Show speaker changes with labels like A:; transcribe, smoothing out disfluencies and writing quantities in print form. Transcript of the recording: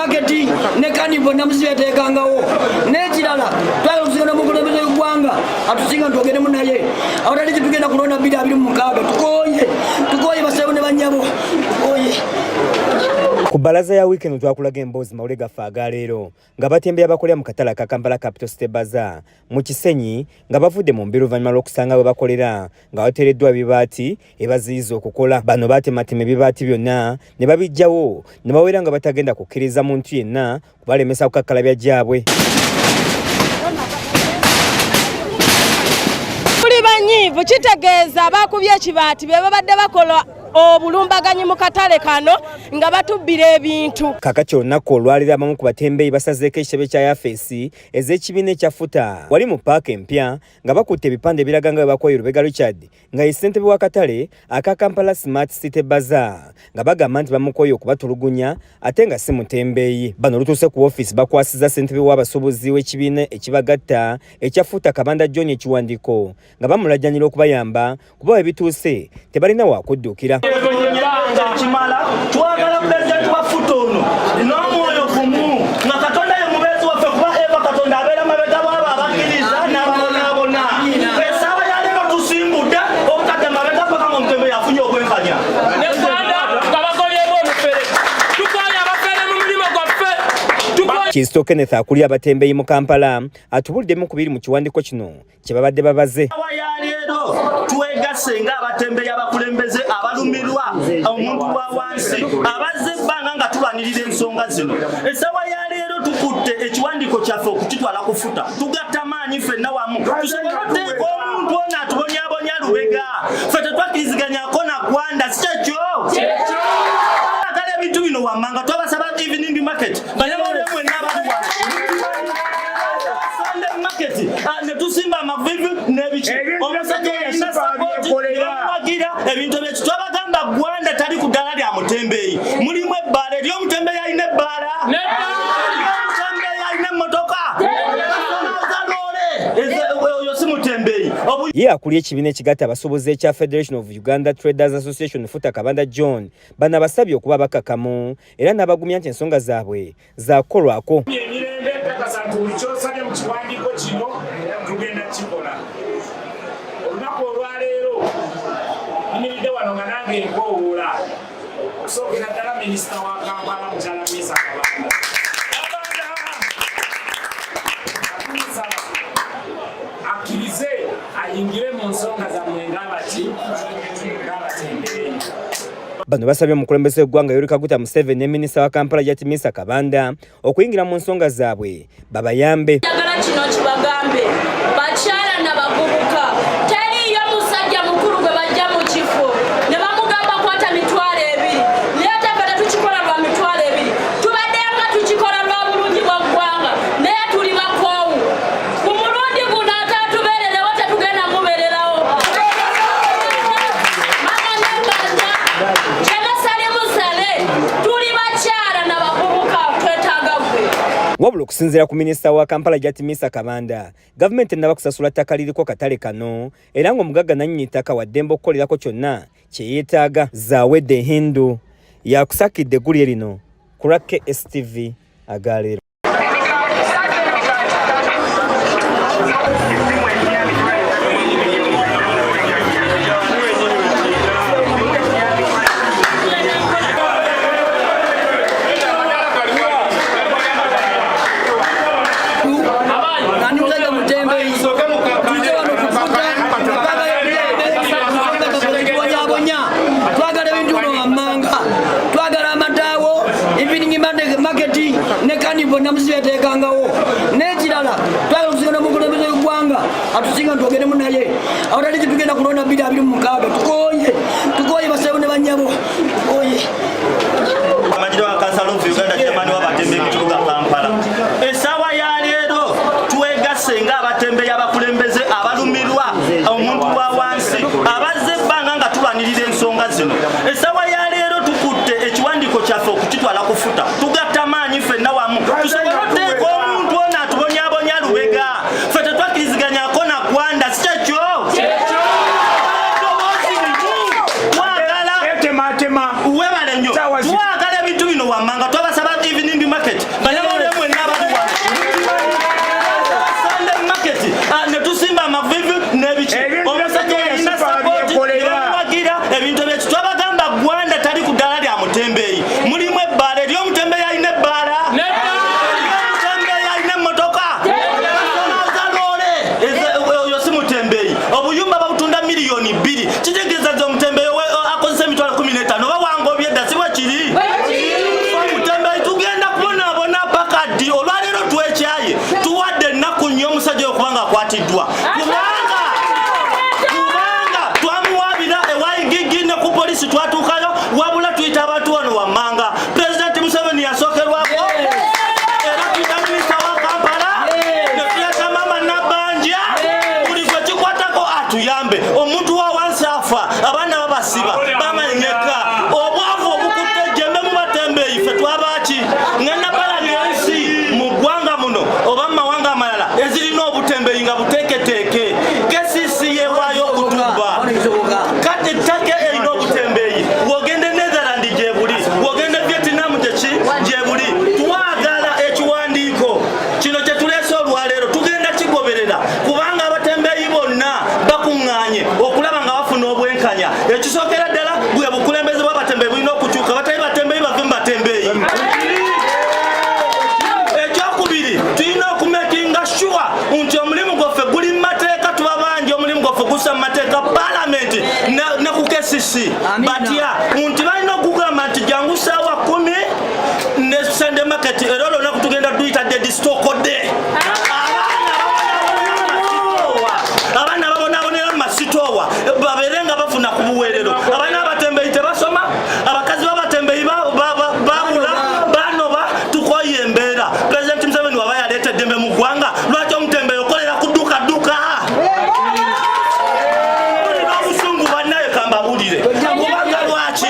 A: market ne kanivo namuzibetekangawo n'ekirala twagala okusigana omukulembeze w'eggwanga atusinga ntwogere munaye awatali kitugenda kulonda 2026 tukoye basebo ne banyabo tukoye.
B: Ku bbalaza ya weekend twakulaga emboozi mawulire gaffe agaleero nga batembeya bakolera mu katale ka Kampala Capital City Bazaar mu Kisenyi nga bavudde mu mbeera oluvannyuma lw'okusanga we bakolera nga wateereddwa ebibaati ebaziyiza okukola. Bano baatematema ebibaati byonna ne babijjawo ne bawera nga batagenda kukkiriza muntu yenna kubalemesa kukakkalabya gyabwe.
C: Tuli banyiivu kitegeeza bakubye ekibaati be babadde bakola obulumbaganyi mu katale kano nga batubbira ebintu.
B: Kakati olunaku olwalira abamu ku batembeeyi basazeeko ekitebe kya yafeesi ez'ekibiina ekyafuta wali mu paaka empya nga bakutte ebipande ebiraga nga bwe bakoye Lubega Richard nga ye ssentebe w'akatale aka Kampala Smart City Bazaar nga bagamba nti bamukoye okubatulugunya ate nga si mutembeeyi. Bano olutuuse ku woofiisi bakwasiza ssentebe w'abasuubuzi w'ekibiina ekibagatta ekyafuta Kabanda John ekiwandiiko nga bamulajjanira okubayamba kuba ebituuse tebalina wakudduukira.
D: Kimala twagala pulezidenti wa futo ono n'omwoyo gumu nga Katonda ye mubeezi waffe kuba eva Katonda abeera mabega bw'abo abakkiriza n'ababonaabona. Essaawa ya leero tusimbudde obutadde mabega paka nga Mutembe yafunye okwenkanya.
B: Kizito Kenneth akuli abatembeeyi mu Kampala atubuliddemu ku biri mu kiwandiiko kino kye babadde babaze.
D: Twegasse nga abatembeeyi abakulembeze abalumirwa omuntu wa wansi abazze ebbanga nga tulwanirira ensonga zino. Essaawa ya leero tukutte ekiwandiiko kyaffe okukitwala kufuta tugatta maanyi ffenna wamu tusobole oteeka omuntu ono atubonyaabonya Lubega ffe tetwakkiriziganyako na Gwanda si kyekyo agala ebintu bino wammanga twabasaba evening market banyamolemu ennabaluwa Sunday market ne tusimba amavivi n'ebiki omusajja yalina sapoti yamuwagira ebintu byekyo twabagamba Gwanda tali ku ddala lya mutembeeyi mulimu ebbaala eri omutembeeyi alina ebbaala omutembeeyi alina emmotoka oyo si mutembeeyi.
B: Ye akuli ekibiina ekigatta abasuubuzi ekya Federation of Uganda Traders Association Futa Kabanda John bano abasabye okuba bakakamu era n'abagumya nti ensonga zaabwe zaakolwako.
E: Emirembe mpekasa buli kyosabye mu kiwandiiko kino tugenda kikola. Olunaku olwaleero nimiridde wano nga nange nkoowoola okusookera ddala minisita wa Kampala mukyala Miisa Kabanda. Akkirize ayingire mu nsonga zammwe ng'abatembeeyi.
B: Bano basabye omukulembeze w'eggwanga Yoweri Kaguta Museveni ne minisita wa Kampala Janet Miisa Kabanda okuyingira mu nsonga zaabwe babayambe.
C: Njagala kino kibagambe bakyala n'abavubuka teriyo musajja mukulu gwe bajja mu kifo ne bamugamba kwata 2,200 naye taffe tetukikola lwa 2,200 tubadde nga tukikola lwa bulungi bwa ggwanga naye tuli bakoowu ku mulundi guno ate atubeererewo tetugenda mubeererawo. Mama Nyaganda kyemusale musale tuli bakyala n'abavubuka twetaaga gwe.
B: Wabula okusinziira ku minisita wa Kampala Janet Miisa Kabanda gavumenti ennaba kusasula ttaka liriko katale kano era ng'omugagga nannyini ttaka waddembe okukolerako kyonna kye yeetaaga. Zaawedde Hindu yakusakidde eggulire lino ku lwa KSTV agaleero.
A: Twagala ebintu bino wammanga twagala amataawo evening market ne kanivo namuzibetekangawo n'ekirala twagala okusigana omukulembeze w'eggwanga atusinga ntwogere munaye awatali kitugenda kulonda 2026 tukoye basebo ne banyabo tukoye.
D: Amajiro wa Council of Uganda chairman w'abatembeeyi mu kibuga Kampala. Essaawa ya leero twegasse nga abatembeeyi abakulembeze abalumirwa omuntu wa wansi abazze ebbanga nga tulwanirira ensonga zino. Essaawa ya leero tukutte ekiwandiiko kyaffe okukitwala kufuta tugatta maanyi ffenna wamu tusobole oteeka omuntu ono atubonyaabonya Lubega ffe tetwakkiriziganyako na Gwanda si kyekyo. Twagala ebintu bino wammanga twabasaba evening market mutembeyi mulimu ebbaala eri omutembeyi alina ebbaala omutembeyi alina emmotoka oyo si mutembeyi obuyumba babutunda miliyoni 2 kitegeeza nti omutembeyi akozesa emitwalo 15 oba wangobye edda si bwe kiri omutembeyi tugenda kubonaabona paka ddi olwaleero twekyaye tuwadde ennaku nnyo omusajja okubanga akwatiddwa kubanga twamuwabira ewayigigi ne ku polisi twatuukayo wabula tuyita abantu wano wammanga Pulezidenti Museveni yasookerwako era tuyita minisita wa Kampala ne tuyita mama Nabanja buli gwe kikwatako atuyambe omuntu wa wansi afa abaana babasiba bamenyeka obwavu obukutte ejjembe mu batembeeyi ffe twabaki ngenda balagensi mu ggwanga muno oba mu mawanga amalala ezirina obutembeeyi nga buteeketeeke kesisi yeewaayo okutuba kati ettaka erina obutembeeyi wogende Netherland gyebuli wogende Vietnam gyebuli twagala ekiwandiiko kino kye tuleese olwaleero tugenda kigoberera kubanga abatembeeyi bonna bakuŋŋaanye okulaba nga bafuna obwenkanya ekisookera ddala bwe bukulembeze bw'abatembeeyi bulina okukyuka batali batembeeyi bave mu batembeeyi ekyokubiri tulina okumekinga sure nti omulimu gwaffe guli mu mateeka tuba bangi omulimu gwaffe gusa mu mateeka palamenti ne ku kesisi batya nti balina okugamba nti jangu saawa 10 ne Sunday market era olunaku tugenda tuyitadde disitokode abaana babonaabonera mu masitoowa babeere nga bafuna ku buweerero abaana abatembeeyi tebasoma abakazi b'abatembeeyi babula banoba tukoye embeera Pulezidenti Museveni waba yaleeta eddembe mu ggwanga lwaki omutembeeyi okolera ku dduka olina obusungu bannaye kambabulire kubanga lwaki